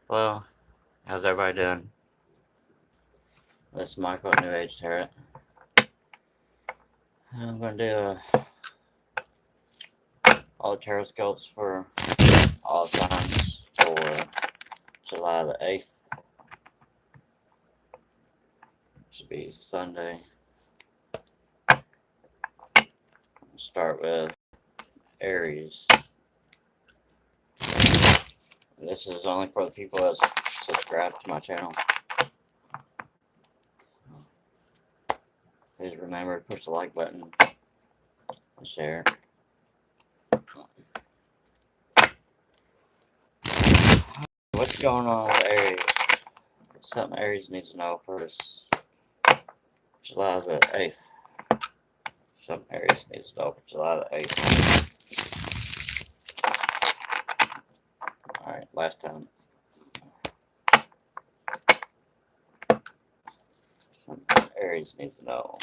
Hello, how's everybody doing? This is Michael at New Age Tarot. I'm going to do all the tarot sculpts for all signs for July the 8th. Should be Sunday. Start with Aries. This is only for the people that subscribe to my channel. Please remember to push the like button and share. What's going on with Aries? Something Aries needs to know for this July the 8th. Something Aries needs to know for July the 8th. Alright, last time. Something Aries needs to know.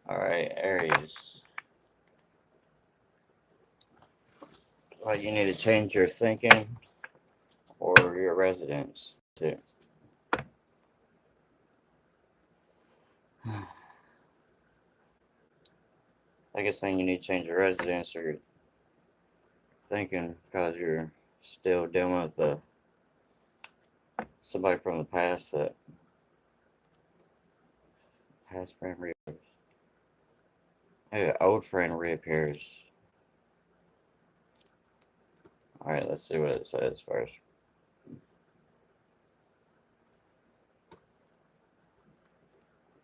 Alright, Aries. Well, you need to change your thinking or your residence too. I guess saying you need to change your residence or your thinking because you're still dealing with somebody from the past that past friend reappears. Hey, an old friend reappears. Alright, let's see what it says first.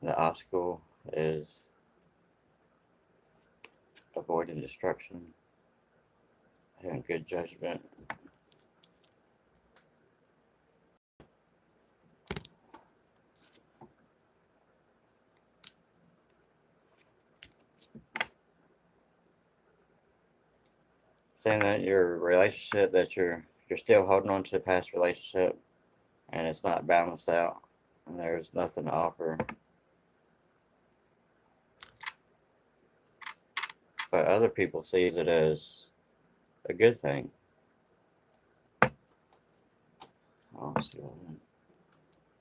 The obstacle is avoiding destruction, having good judgment. Saying that your relationship that you're still holding on to a past relationship and it's not balanced out and there's nothing to offer. But other people sees it as a good thing. Oh,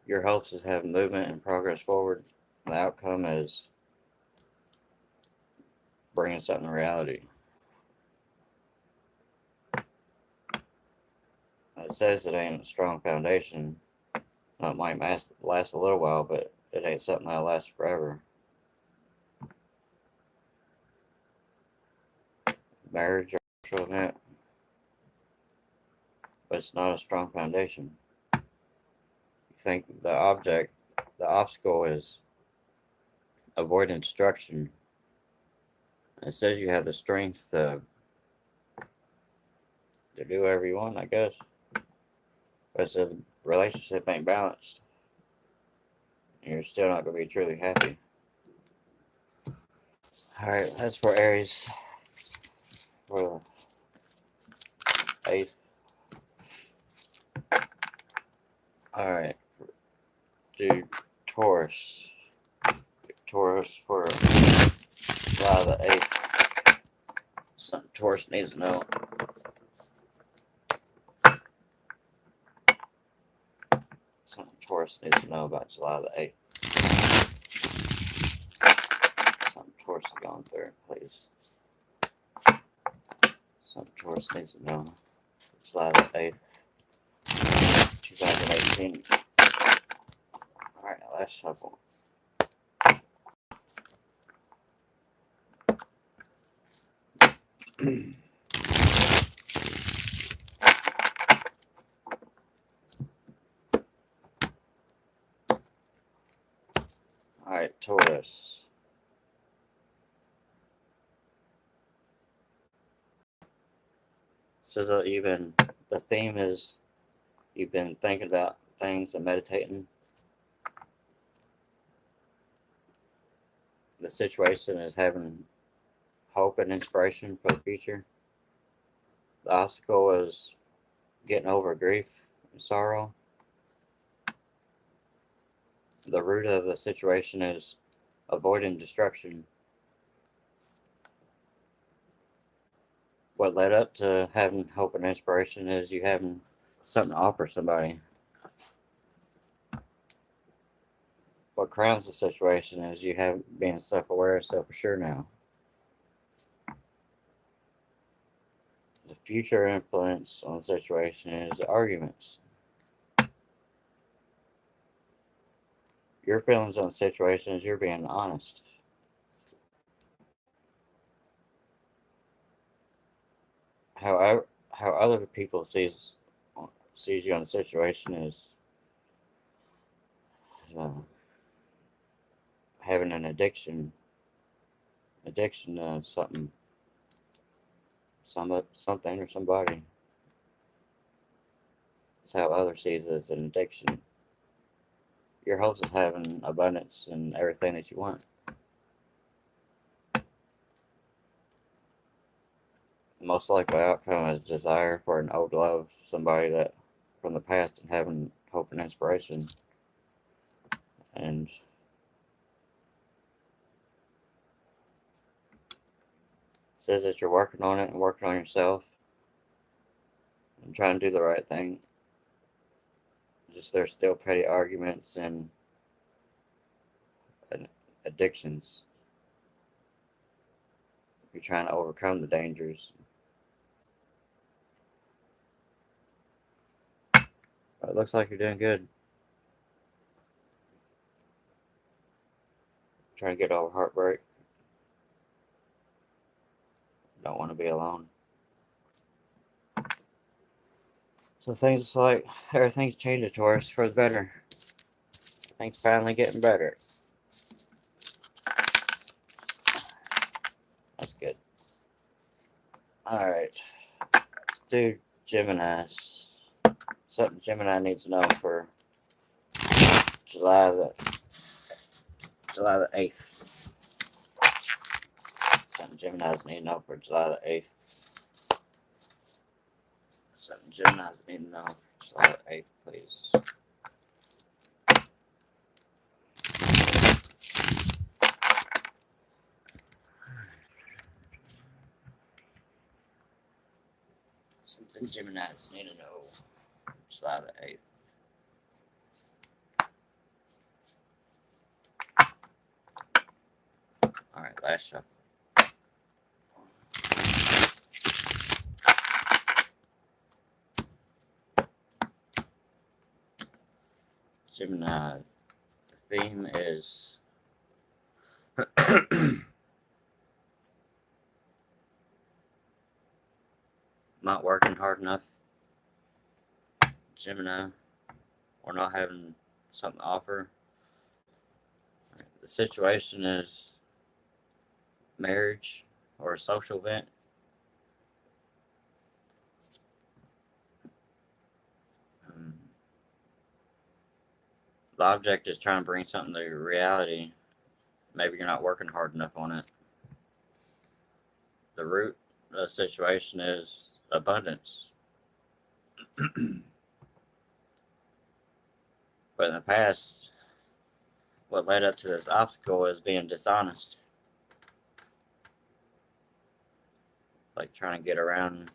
your hopes is have movement and progress forward. The outcome is bringing something to reality. It says it ain't a strong foundation. It might last a little while, but it ain't something that'll last forever. Marriage or social event, but it's not a strong foundation. You think the obstacle is avoiding destruction. It says you have the strength to do whatever you want, I guess. But it says the relationship ain't balanced. And you're still not going to be truly happy. Alright, that's for Aries. For the 8th. Alright. Do Taurus. Taurus for July the 8th. Something Taurus needs to know. Something Taurus needs to know about July the 8th. Something Taurus is going through, please. Something Taurus needs to know. July the 8th, 2018. Alright, last shuffle. Alright, Taurus. So the theme is you've been thinking about things and meditating. The situation is having hope and inspiration for the future. The obstacle is getting over grief and sorrow. The root of the situation is avoiding destruction. what led up to having hope and inspiration is you having something to offer somebody. What crowns the situation is you have being self-aware and self-assured now. The future influence on the situation is arguments. Your feelings on the situation is you're being honest. However, how other people sees you on the situation is uh, having an addiction to something or somebody. It's how others sees it as an addiction. Your hope is having abundance and everything that you want. The most likely outcome is desire for an old love, somebody that from the past, and having hope and inspiration. And it says that you're working on it and working on yourself and trying to do the right thing. Just there's still petty arguments and addictions. You're trying to overcome the dangers. But it looks like you're doing good. Trying to get over heartbreak. Don't want to be alone. So things like everything's changing to us for the better. Things finally getting better. That's good. Alright. Let's do Gemini's. Something Gemini needs to know for July the 8th. Something Gemini's need to know for July the 8th. Something Gemini's need to know for July the 8th, please. Something Gemini's need to know for July the 8th. Alright, last shuffle. Gemini, the theme is not working hard enough. Gemini, or not having something to offer. The situation is marriage or a social event. The object is trying to bring something to reality. Maybe you're not working hard enough on it. The root of the situation is abundance. But in the past, what led up to this obstacle is being dishonest. Like trying to get around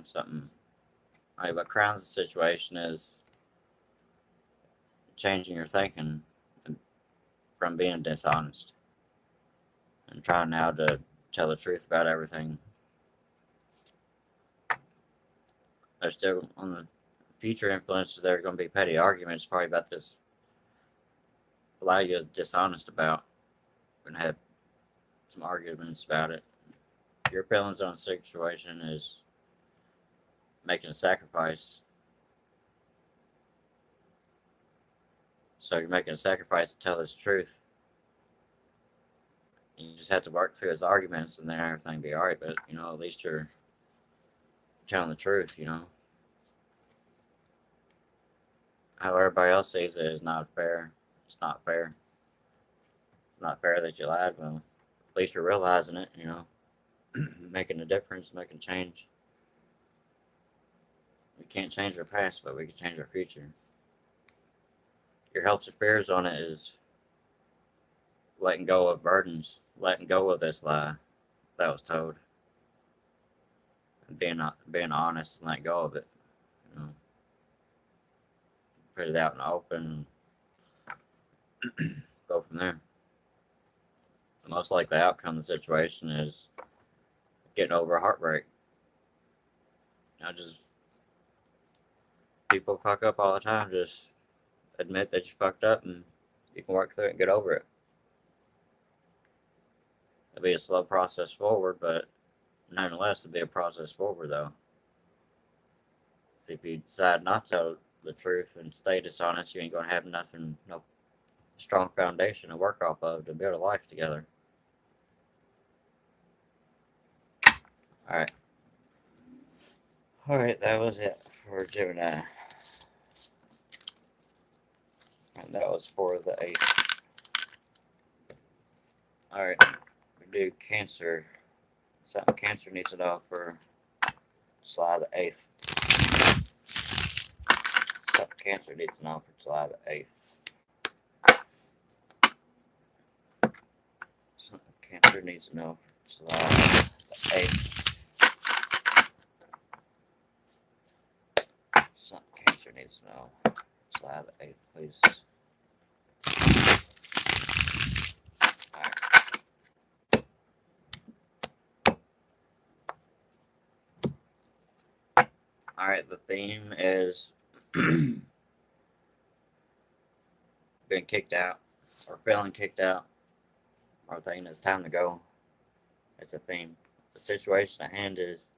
something. Right, what crowns the situation is changing your thinking from being dishonest and trying now to tell the truth about everything. There's still on the future influences, there are going to be petty arguments probably about this. A lot of you is dishonest about. We're going to have some arguments about it. Your feelings on the situation is making a sacrifice. So you're making a sacrifice to tell this truth. You just have to work through those arguments and then everything will be alright. But, at least you're telling the truth, How everybody else sees it is not fair. It's not fair. It's not fair that you lied. Well, at least you're realizing it, making a difference, making a change. We can't change our past, but we can change our future. Your hopes and fears on it is letting go of burdens, letting go of this lie, that was told. And being honest and let go of it. You know, put it out in the open, go from there. The most likely outcome of the situation is getting over a heartbreak. Just people fuck up all the time. Just admit that you fucked up and you can work through it and get over it. It'll be a slow process forward, but nonetheless, it'll be a process forward though. See, if you decide not to tell the truth and stay dishonest, you ain't gonna have nothing, no strong foundation to work off of to build a life together. Alright. Alright, that was it for Gemini. And that was for the 8th. Alright, we do Cancer. Something Cancer needs to know for July the 8th. Something Cancer needs to know for July the 8th. Something Cancer needs to know for July the 8th. Something Cancer needs to know for July the 8th, please. Alright, the theme is being kicked out or feeling kicked out or thinking it's time to go. It's a theme. The situation at hand is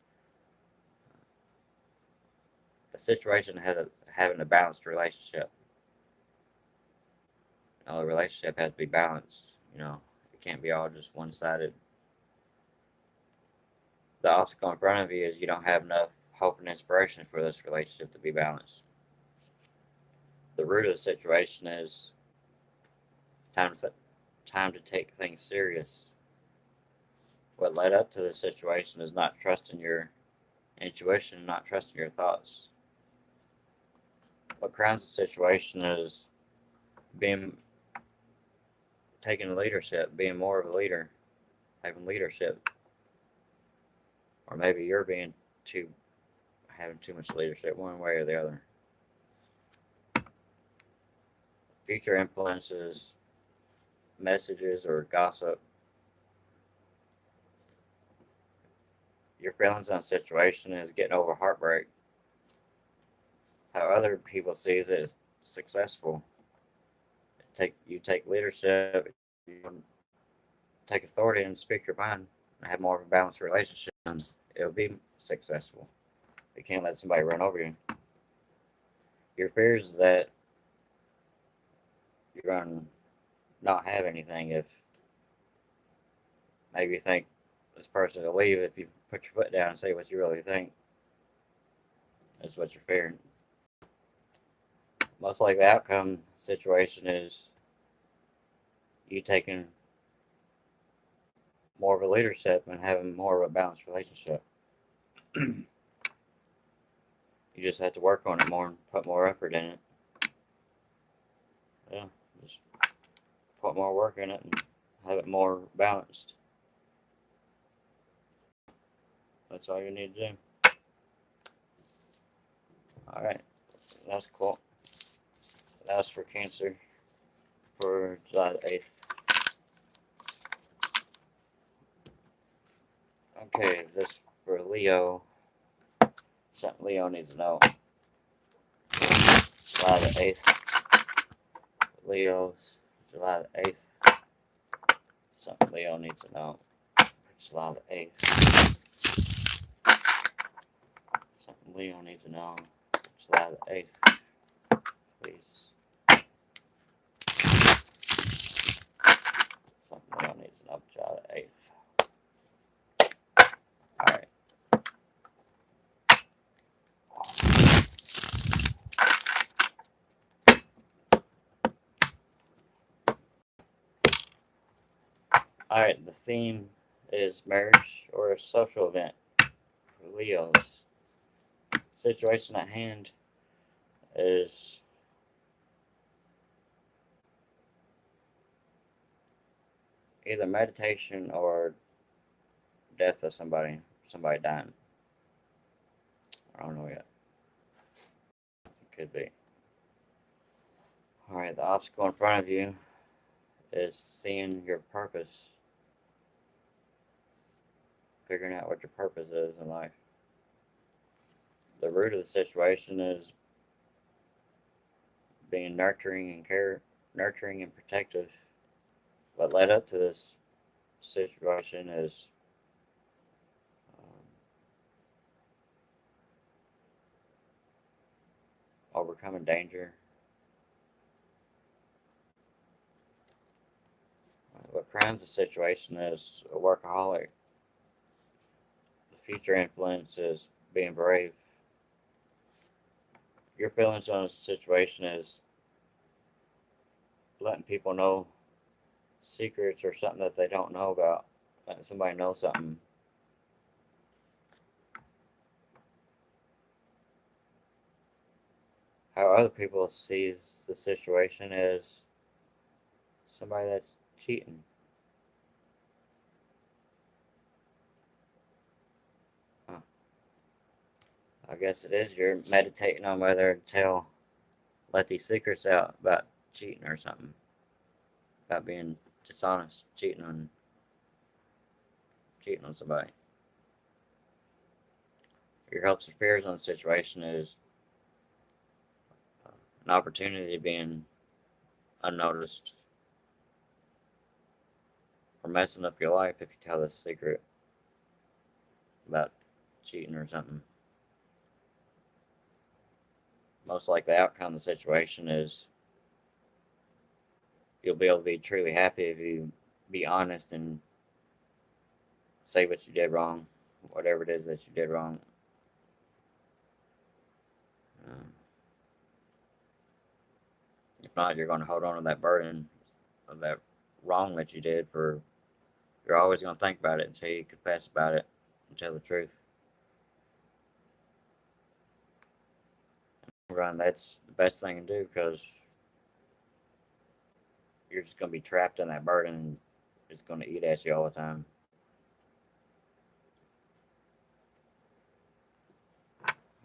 the situation has having a balanced relationship. The relationship has to be balanced. It can't be all just one-sided. The obstacle in front of you is you don't have enough hope and inspiration for this relationship to be balanced. The root of the situation is time to take things serious. What led up to this situation is not trusting your intuition, not trusting your thoughts. What crowns the situation is taking leadership, being more of a leader, having leadership. Or maybe you're having too much leadership, one way or the other. Future influences, messages, or gossip. Your feelings on the situation is getting over heartbreak. How other people sees it is successful. You take leadership, you take authority and speak your mind and have more of a balanced relationship, and it'll be successful. You can't let somebody run over you. Your fears is that you're going to not have anything if maybe you think this person will leave if you put your foot down and say what you really think. That's what you're fearing. Most likely the outcome situation is you taking more of a leadership and having more of a balanced relationship. You just have to work on it more and put more effort in it. Yeah, just put more work in it and have it more balanced. That's all you need to do. Alright, that's cool. That's for Cancer for July the 8th. Okay, this for Leo. Something Leo needs to know. July the 8th. Leo's July the 8th. Something Leo needs to know. July the 8th. Something Leo needs to know. July the 8th. Please. Something Leo needs to know. July the 8th. Alright. Alright, the theme is marriage or a social event for Leos. Situation at hand is either meditation or death of somebody dying. I don't know yet. It could be. Alright, the obstacle in front of you is seeing your purpose. Figuring out what your purpose is in life. The root of the situation is being nurturing and protective. What led up to this situation is overcoming danger. What crowns the situation is a workaholic. The future influence is being brave. Your feelings on the situation is letting people know secrets or something that they don't know about. Letting somebody know something. How other people see the situation is somebody that's cheating. Huh. I guess it is. You're meditating on whether to let these secrets out about cheating or something. About being dishonest, cheating on somebody. Your hopes and fears on the situation is an opportunity being unnoticed or messing up your life if you tell this secret about cheating or something. Most likely the outcome of the situation is you'll be able to be truly happy if you be honest and say what you did wrong, whatever it is that you did wrong. If not, you're going to hold on to that burden of that wrong that you did for. You're always going to think about it until you confess about it and tell the truth. Run, that's the best thing to do because you're just going to be trapped in that burden and it's going to eat at you all the time.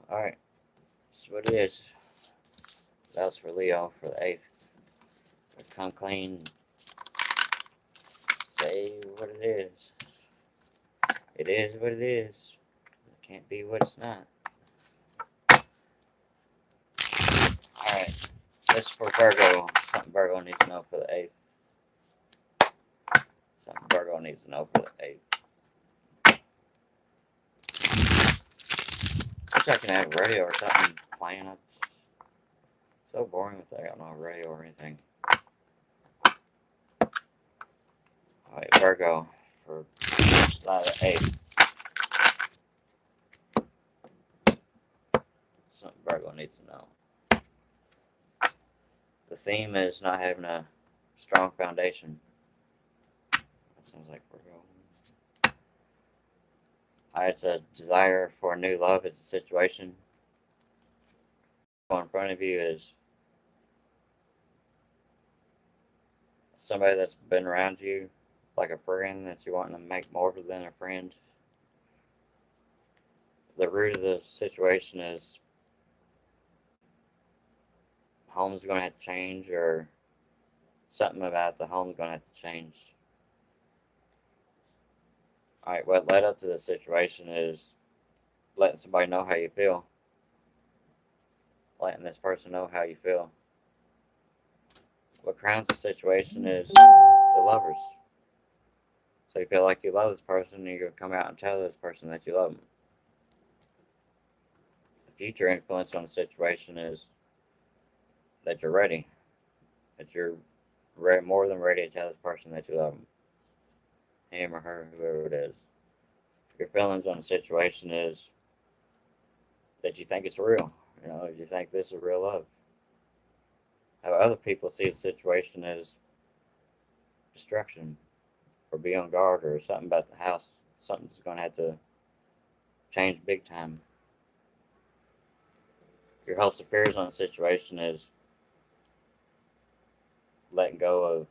Alright, that's what it is. That's for Leo for the 8th. Come clean. Say what it is. It is what it is. It can't be what it's not. Alright, this for Virgo. Something Virgo needs to know for the 8th. Something Virgo needs to know for the 8th. Wish I can have a radio or something playing. It's so boring if I got no radio or anything. Alright, Virgo for July the 8th. Something Virgo needs to know. The theme is not having a strong foundation. That sounds like Virgo. It's a desire for a new love. It's a situation. In front of you is somebody that's been around you like a friend that you want to make more than a friend. The root of the situation is home's going to have to change or something about the home's going to have to change. Alright, what led up to the situation is letting somebody know how you feel. Letting this person know how you feel. What crowns the situation is the lovers. So you feel like you love this person and you're going to come out and tell this person that you love them. The future influence on the situation is that you're ready. That you're more than ready to tell this person that you love them. Him or her, whoever it is. Your feelings on the situation is that you think it's real. You know, you think this is real love. How other people see the situation as destruction or be on guard or something about the house. Something's going to have to change big time. Your hopes and fears on the situation is letting go of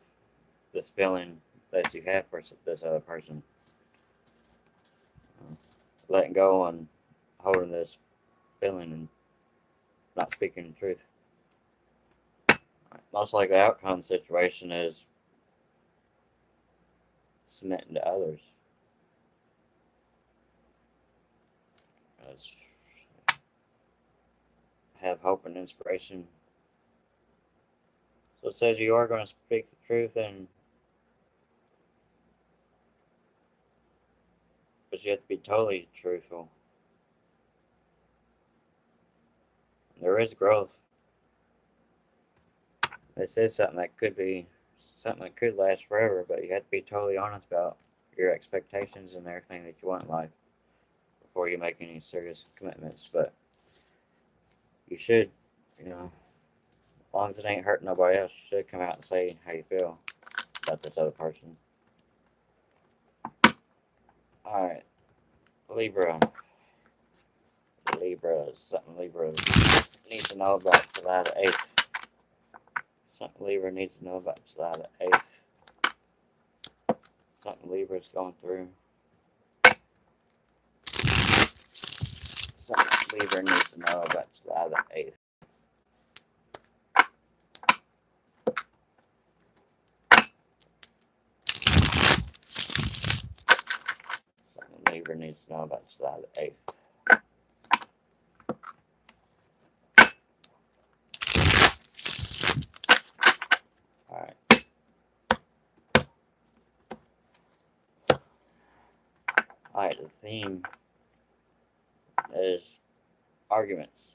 this feeling that you have for this other person. letting go and holding this feeling and not speaking the truth. Most likely outcome situation is submitting to others. Let's have hope and inspiration. So it says you are going to speak the truth, but you have to be totally truthful. There is growth. This is something that could last forever, but you have to be totally honest about your expectations and everything that you want in life before you make any serious commitments. But you should, as long as it ain't hurting nobody else, you should come out and say how you feel about this other person. Alright, Libra. Something Libra needs to know about July the 8th. Something Libra needs to know about July the 8th. Something Libra's going through. Something Libra needs to know about July the 8th. Something Libra needs to know about July the 8th. Alright. Alright, the theme is arguments.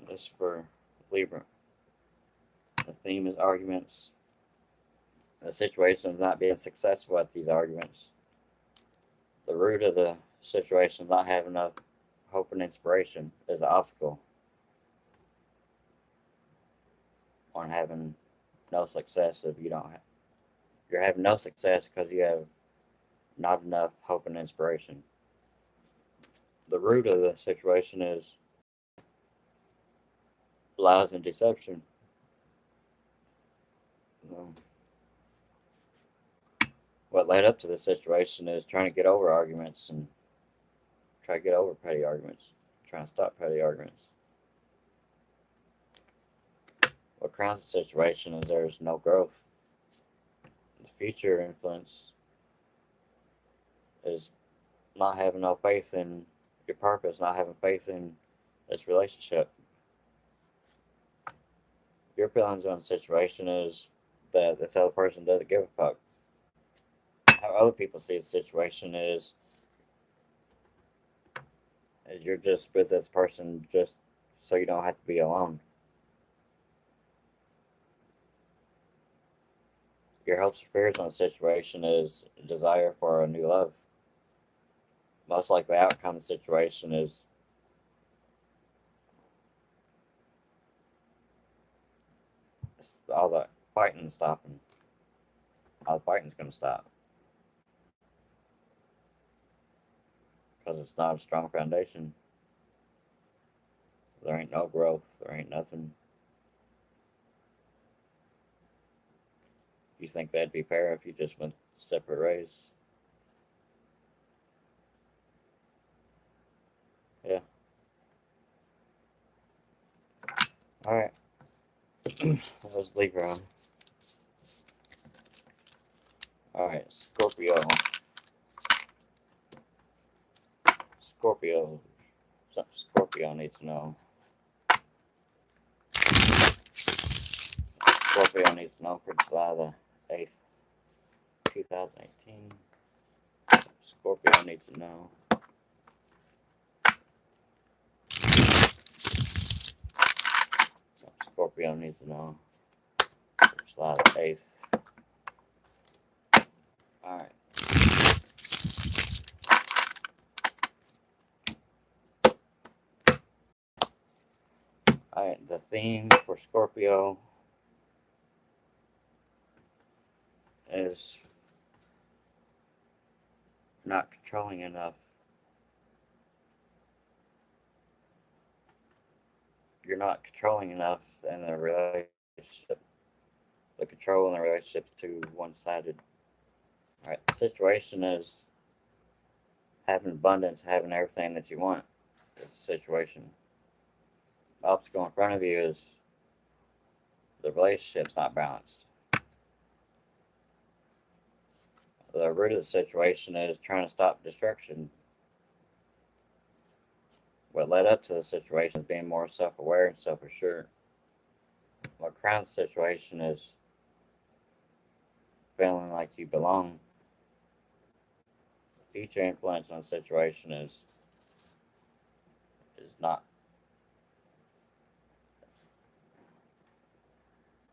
This is for Libra. The theme is arguments. The situation of not being successful at these arguments. The root of the situation of not having enough hope and inspiration is the obstacle on having no success. If you don't have, you're having no success because you have not enough hope and inspiration. The root of the situation is lies and deception. What led up to this situation is trying to get over arguments and try to get over petty arguments, trying to stop petty arguments. What crowns the situation is there's no growth. The future influence is not having no faith in your purpose, not having faith in this relationship. Your feelings on the situation is that this other person doesn't give a fuck. How other people see the situation is you're just with this person just so you don't have to be alone. Your hopes and fears on the situation is a desire for a new love. Most likely outcome of the situation is all the fighting stopping. All the fighting's going to stop. Because it's not a strong foundation. There ain't no growth. There ain't nothing. You think that'd be fair if you just went separate ways? Yeah. Alright. That was Libra. Alright, Scorpio. Scorpio. Something Scorpio needs to know. Scorpio needs to know for July the 8th, 2018. Scorpio needs to know. Scorpio needs to know for July the 8th. Alright. Alright, the theme for Scorpio is not controlling enough. You're not controlling enough in a relationship. The control in the relationship is too one-sided. Alright, the situation is having abundance, having everything that you want. It's a situation. The obstacle in front of you is the relationship's not balanced. The root of the situation is trying to stop destruction. What led up to the situation is being more self-aware and self-assured. What crowns the situation is feeling like you belong. Future influence on the situation is not.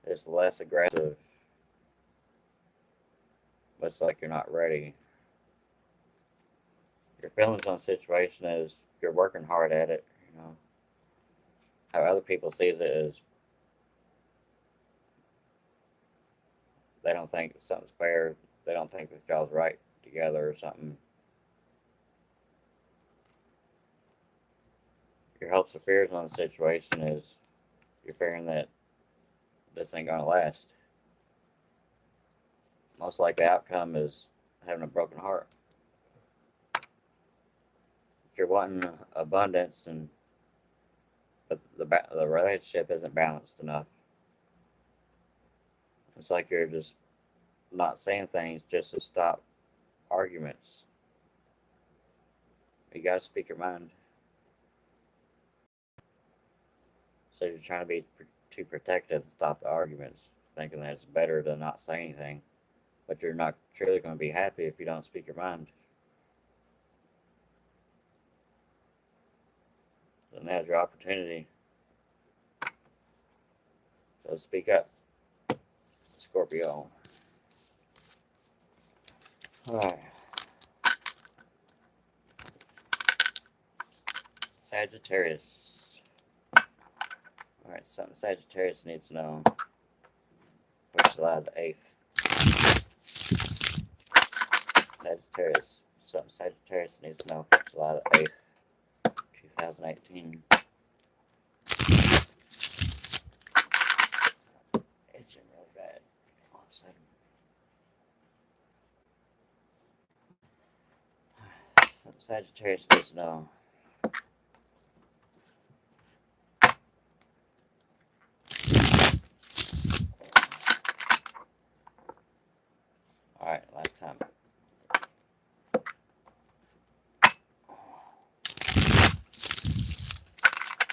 It's less aggressive. Much like you're not ready. Your feelings on the situation is you're working hard at it. You know how other people sees it is they don't think something's fair. They don't think that y'all's right together or something. Your hopes or fears on the situation is you're fearing that this ain't gonna last. Most likely outcome is having a broken heart. If you're wanting abundance but the relationship isn't balanced enough. It's like you're just not saying things just to stop arguments. You gotta speak your mind. So you're trying to be too protective to stop the arguments, thinking that it's better to not say anything. But you're not truly going to be happy if you don't speak your mind. So now's your opportunity. So speak up, Scorpio. Alright. Sagittarius. Alright, something Sagittarius needs to know for July the 8th. Sagittarius. Something Sagittarius needs to know for July the 8th, 2018. Itching really bad. Hold on a second. Something Sagittarius needs to know. Alright, last time.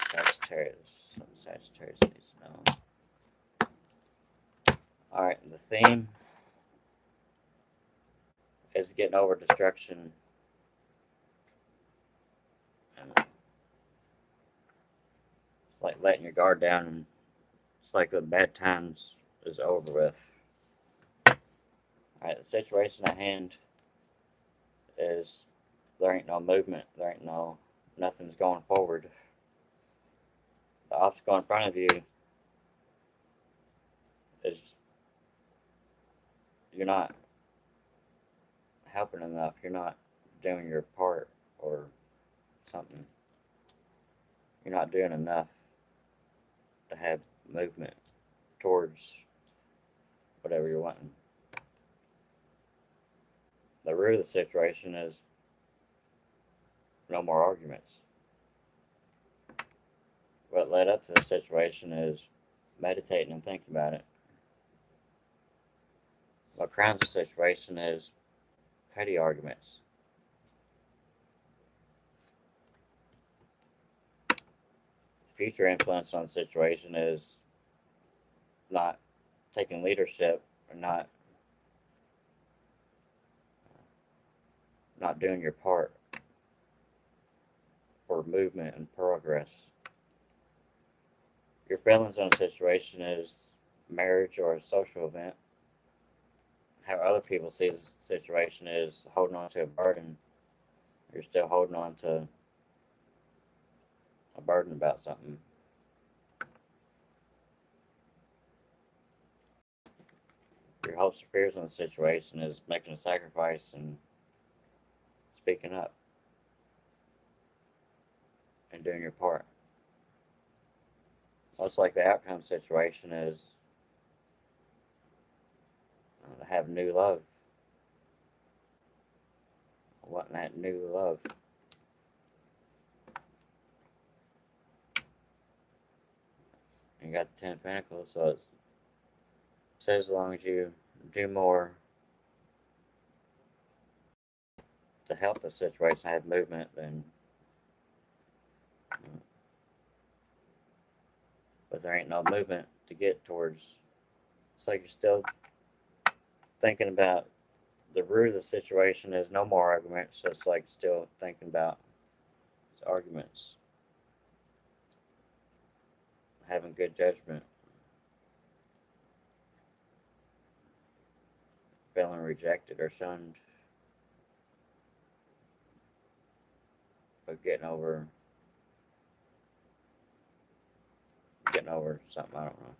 Sagittarius. Something Sagittarius needs to know. Alright, the theme is getting over destruction. And it's like letting your guard down, and it's like the bad times is over with. Alright, the situation at hand is there ain't no movement, nothing's going forward. The obstacle in front of you is you're not helping enough, you're not doing your part or something. You're not doing enough to have movement towards whatever you're wanting. The root of the situation is no more arguments. What led up to the situation is meditating and thinking about it. What crowns the situation is petty arguments. Future influence on the situation is not taking leadership or not doing your part for movement and progress. Your feelings on a situation is marriage or a social event. How other people see the situation is holding on to a burden. You're still holding on to a burden about something. Your hopes or fears on the situation is making a sacrifice and speaking up and doing your part. Most like the outcome situation is to have new love. wanting that new love. You got the Ten of Pentacles, so it says as long as you do more to help the situation have movement, then. But there ain't no movement to get towards. It's like you're still thinking about the root of the situation is no more arguments, so it's like still thinking about arguments. Having good judgment. Feeling rejected or shunned. But getting over something, I don't know.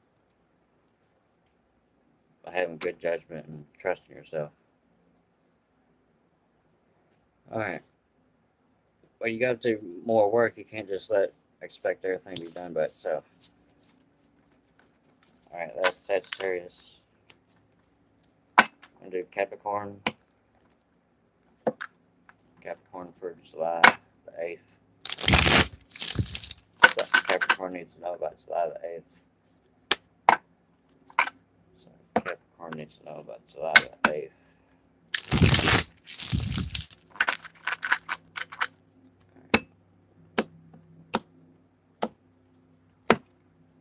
By having good judgment and trusting yourself. Alright. Well, you got to do more work. You can't just expect everything to be done by itself. Alright, that's Sagittarius. I'm going to do Capricorn. Capricorn for July the 8th. Something Capricorn needs to know about July the 8th. So Capricorn needs to know about July the 8th.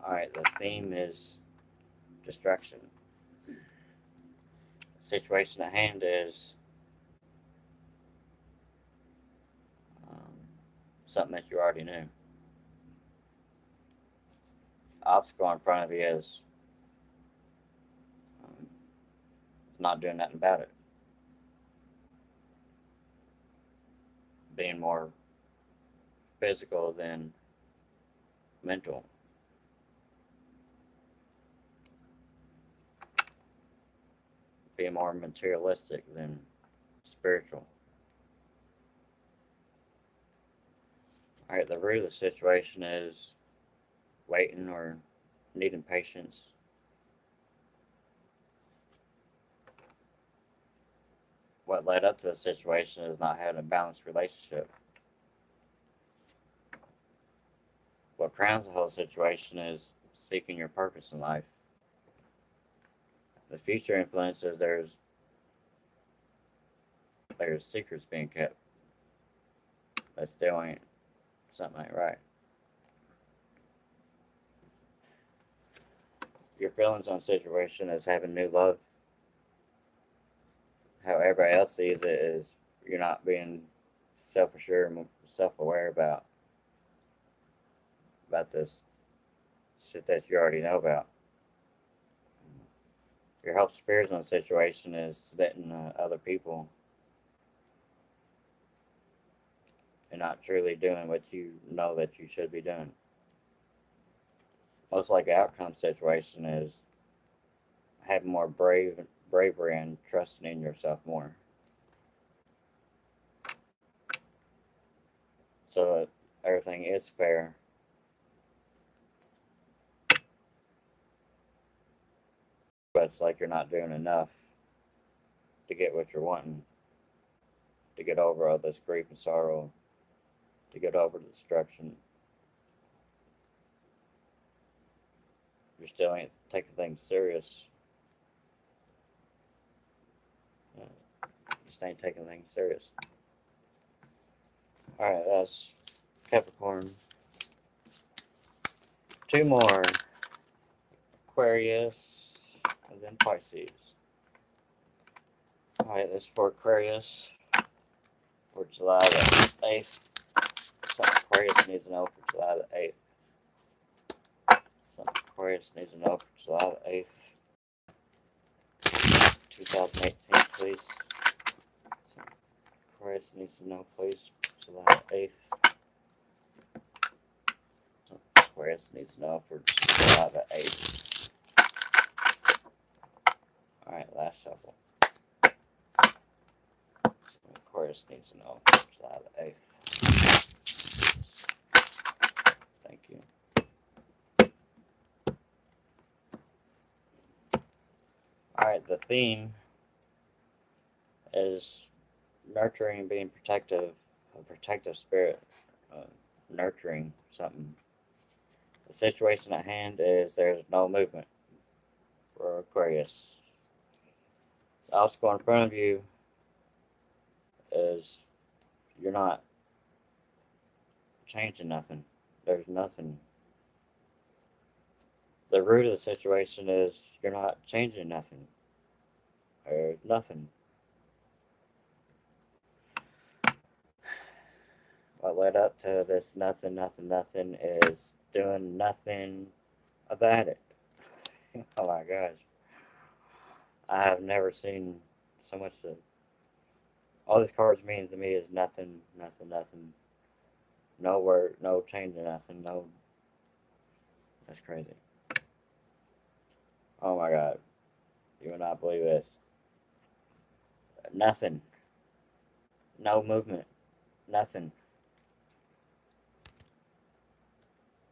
Alright, the theme is distraction. The situation at hand is something that you already knew. Obstacle in front of you is not doing nothing about it. Being more physical than mental. Being more materialistic than spiritual. Alright, the root of the situation is waiting or needing patience. What led up to the situation is not having a balanced relationship. What crowns the whole situation is seeking your purpose in life. The future influences, there's secrets being kept. That still ain't, something ain't right. Your feelings on the situation is having new love. How everybody else sees it is you're not being self-assured and self-aware about this shit that you already know about. Your help spirits on the situation is letting other people and not truly doing what you know that you should be doing. Most likely outcome situation is having more bravery and trusting in yourself more. So that everything is fair. But it's like you're not doing enough to get what you're wanting. To get over all this grief and sorrow. To get over the destruction. You still ain't taking things serious. You just ain't taking things serious. Alright, that's Capricorn. Two more. Aquarius. And then Pisces. Alright, this for Aquarius. For July the 8th. Something Aquarius needs to know for July the 8th. Something Aquarius needs to know for July the 8th. 2018, please. Something Aquarius needs to know, please. July the 8th. Something Aquarius needs to know for July the 8th. Alright, last shuffle. Something Aquarius needs to know for July the 8th. Thank you. Alright, the theme is nurturing, being protective, a protective spirit, uh, nurturing something. The situation at hand is there's no movement for Aquarius. The obstacle in front of you is you're not changing nothing. There's nothing. The root of the situation is you're not changing nothing. There's nothing. What led up to this nothing, nothing, nothing is doing nothing about it. Oh my gosh. I have never seen so much of all these cards mean to me is nothing, nothing, nothing. No word, no changing nothing, no. That's crazy. Oh my god. You would not believe this. Nothing. No movement. Nothing.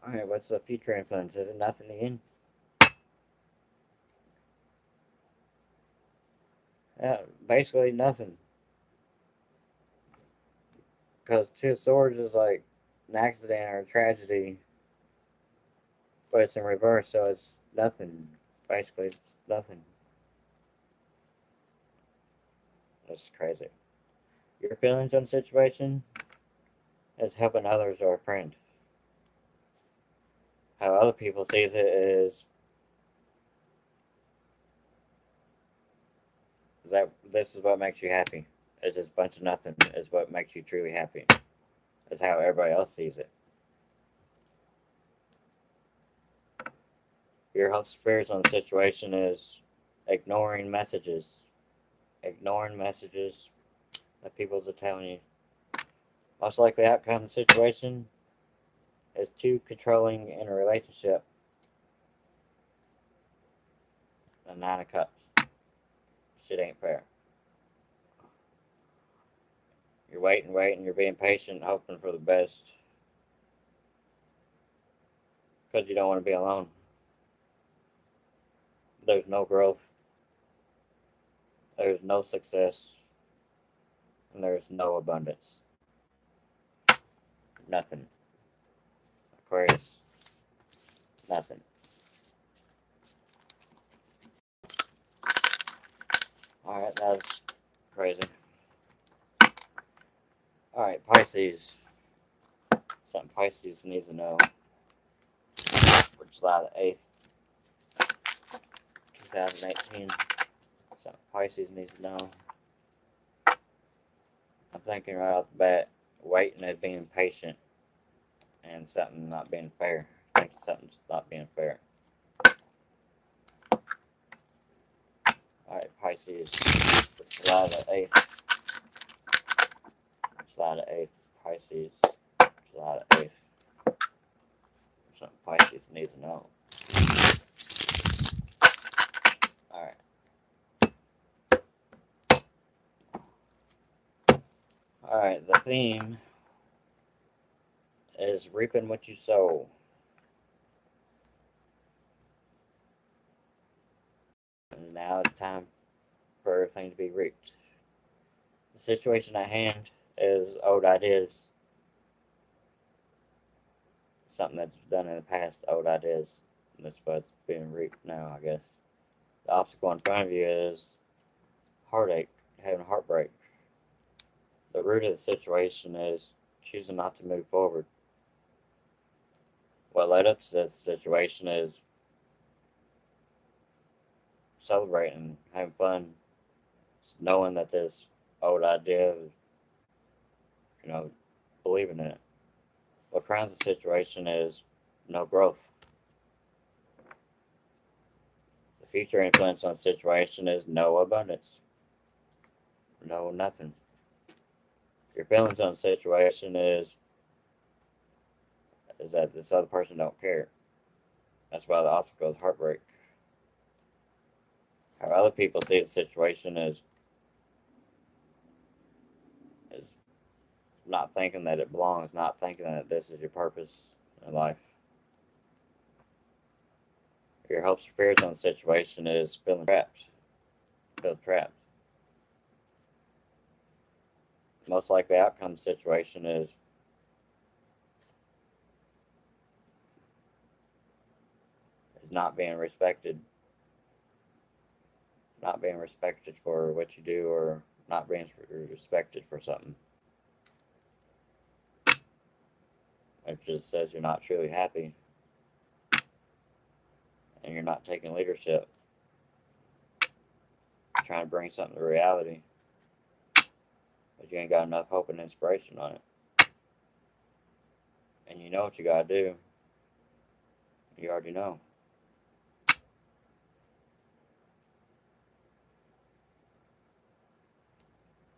Alright, what's the future influence? Is it nothing again? Yeah, basically nothing. Because Two of Swords is like an accident or a tragedy, but it's in reverse, so it's nothing. Basically, it's nothing. That's crazy. Your feelings on the situation is helping others or a friend. How other people sees it is that this is what makes you happy. It's just a bunch of nothing is what makes you truly happy. Is how everybody else sees it. Your hopes, fears on the situation is ignoring messages. Ignoring messages that people's are telling you. Most likely outcome of the situation is too controlling in a relationship. A 9 of Cups. Shit ain't fair. You're waiting, you're being patient, hoping for the best. Because you don't want to be alone. There's no growth. There's no success. And there's no abundance. Nothing. Aquarius. Nothing. Alright, that's crazy. Alright, Pisces. Something Pisces needs to know for July the 8th, 2018. Something Pisces needs to know. I'm thinking right off the bat, waiting and being patient and something not being fair. I think something's not being fair. Alright, Pisces, for July the 8th. July the 8th, Pisces, July the 8th. Something Pisces needs to know. Alright. Alright, the theme is reaping what you sow. And now it's time for everything to be reaped. The situation at hand is old ideas. Something that's done in the past, old ideas. And that's what's being reaped now, I guess. The obstacle in front of you is heartache, having heartbreak. The root of the situation is choosing not to move forward. What led up to this situation is celebrating, having fun, knowing that this old idea, believing in it. What crowns the situation is no growth. The future influence on the situation is no abundance. No nothing. Your feelings on the situation is that this other person don't care. That's why the obstacle is heartbreak. How other people see the situation is not thinking that it belongs, not thinking that this is your purpose in life. Your hopes or fears on the situation is feeling trapped. Feel trapped. most likely outcome situation is not being respected. Not being respected for what you do, or not being respected for something. It just says you're not truly happy. And you're not taking leadership. You're trying to bring something to reality. But you ain't got enough hope and inspiration on it. And you know what you gotta do. You already know.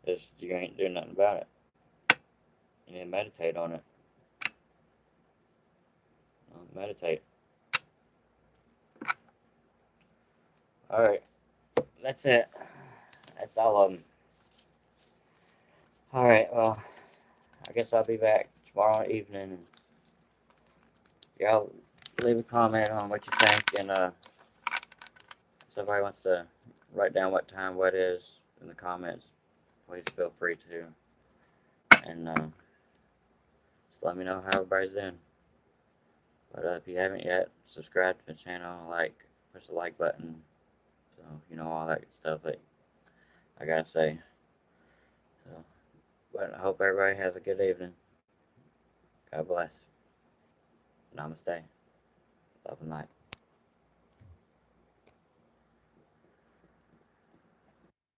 Just, you ain't doing nothing about it. You need to meditate on it. Meditate. Alright. That's it. That's all of them. Alright, well, I guess I'll be back tomorrow evening. Y'all leave a comment on what you think, and if somebody wants to write down what time what is in the comments, please feel free to. And just let me know how everybody's doing. But if you haven't yet, subscribe to the channel, push the like button, so you know all that good stuff that I gotta say. So, but I hope everybody has a good evening. God bless. Namaste. Love and light.